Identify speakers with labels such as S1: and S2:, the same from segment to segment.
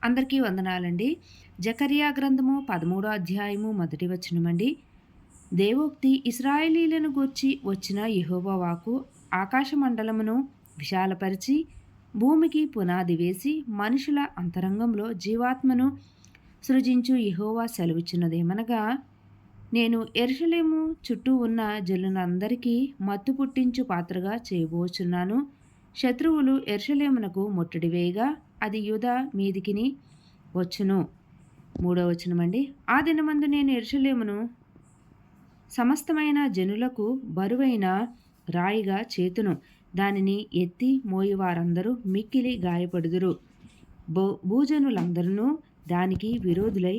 S1: అందరికీ వందనాలండి. జకర్యా గ్రంథము 13 అధ్యాయము మొదటి వచనమండి. దేవోక్తి ఇశ్రాయేలీయులను గూర్చి వచ్చిన యెహోవా వాక్కు, ఆకాశమండలమును విశాలపరిచి భూమికి పునాది వేసి మనుషుల అంతరంగంలో జీవాత్మను సృజించు యెహోవా సెలవిచ్చినదేమనగా, నేను యెరూషలేము చుట్టూ ఉన్న జనులందరికీ మత్తు పుట్టించు పాత్రగా చేయబోచున్నాను. శత్రువులు యెరూషలేమునకు ముట్టడి వేయగా అది యూదా మీదికిని వచ్చును. 3వ వచనమండి. ఆ దినమందు నేను యెరూషలేమును సమస్తమైన జనులకు బరువైన రాయిగా చేతును. దానిని ఎత్తి మోయువారందరూ మిక్కిలి గాయపడుదురు. భూజనులందరూ దానికి విరోధులై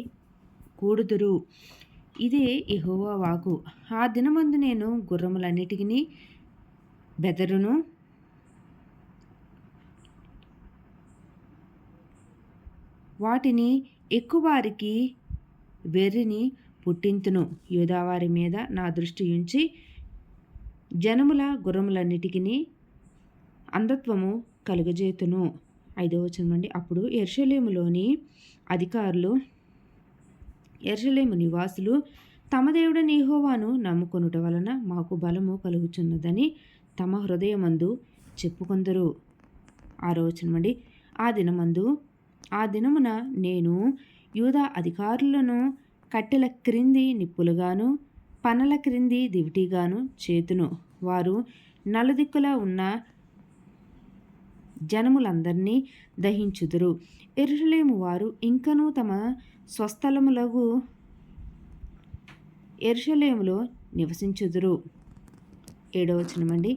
S1: కూడుదురు. ఇదే యెహోవా వాక్కు. ఆ దినమందు నేను గుర్రములన్నిటినీ బెదరును, వాటిని ఎక్కువారికి వెర్రిని పుట్టింతును. యూదావారి మీద నా దృష్టి ఉంచి జనముల గుర్రములన్నిటికీ అంధత్వము కలుగజేతును. 5వ వచనమండి. అప్పుడు యెరూషలేములోని అధికారులు, యెరూషలేము నివాసులు తమ దేవుడైన యెహోవాను నమ్ముకొనుట వలన మాకు బలము కలుగుచున్నదని తమ హృదయమందు చెప్పుకొందురు. 6వ వచనమండి. ఆ దినమున నేను యూదా అధికారులను కట్టెల క్రింది నిప్పులుగాను పనల క్రింది దివిటీగాను చేతును. వారు నలుదిక్కులా ఉన్న జనములందరినీ దహించుదురు. యెరూషలేము వారు ఇంకనూ తమ స్వస్థలములగు యెరూషలేములో నివసించుదురు. 7వ వచనమండి.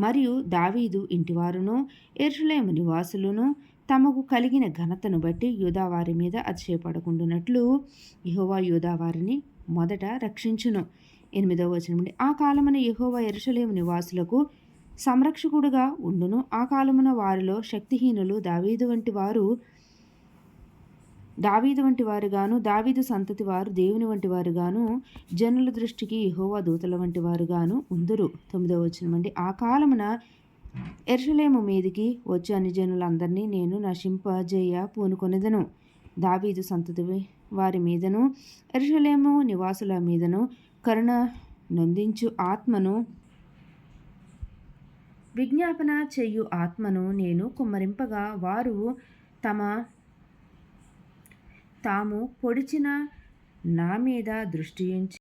S1: మరియు దావీదు ఇంటివారును యెరూషలేము నివాసులను తమకు కలిగిన ఘనతను బట్టి యూదావారి మీద అతిశయపడకుండునట్లు యెహోవా యూదావారిని మొదట రక్షించును. 8వ వచనమండి. ఆ కాలమున యెహోవా యెరూషలేము నివాసులకు సంరక్షకుడుగా ఉండును. ఆ కాలమున వారిలో శక్తిహీనులు దావీదు వంటి వారుగాను, దావీదు సంతతి వారు దేవుని వంటి వారుగాను, జనుల దృష్టికి యెహోవా దూతల వంటి వారుగాను ఉందురు. 9వ వచనమండి. ఆ కాలమున యెరూషలేము మీదికి వచ్చి అన్ని జనులందరినీ నేను నశింపజేయ పూనుకొనెదను. దావీదు సంతతి వారి మీదను యెరూషలేము నివాసుల మీదను కరుణ నొందించు ఆత్మను, విజ్ఞాపన చేయు ఆత్మను నేను కుమ్మరింపగా వారు తాము పొడిచిన నా మీద దృష్టి ఉంచి